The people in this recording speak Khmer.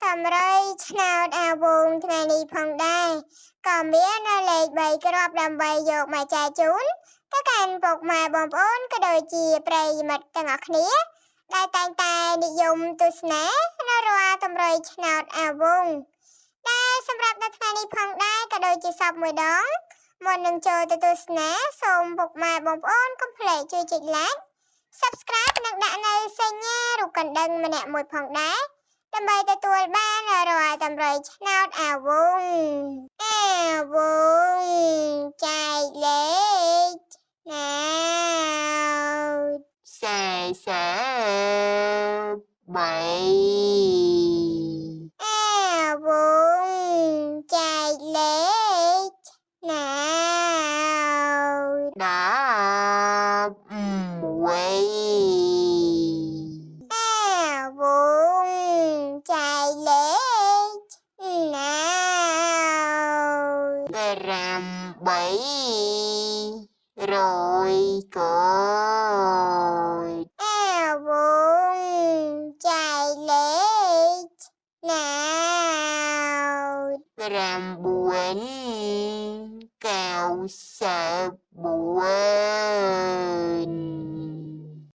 តម្រុយឆ្នោតអាវងថ្ងៃនេះផងដែរក៏មានលេខ3គ្រាប់ដើម្បីយកមកចែកជូនទៅកាន់ពុកម៉ែបងប្អូនក៏ដូចជាប្រិយមិត្តទាំងអស់គ្នាដែលតែងតែនិយមទស្សនានៅរាល់តម្រុយឆ្នោតអាវងដែលសម្រាប់នៅថ្ងៃនេះផងដែរក៏ដូចជាសពមួយដងមុននឹងចូលទៅទស្សនាសូមពុកម៉ែបងប្អូនកុំភ្លេចជួយចុច like subscribe និងដាក់នៅសញ្ញារូបកណ្ដឹងម្នាក់មួយផងដែរដើម្បីទទួលបានរាល់តម្រុយឆ្នោតអាវងចែកលេខណា43អាវងចែកលេខណា11អាវងចែកលេខណា800កូនអាវងចែកលេខណា994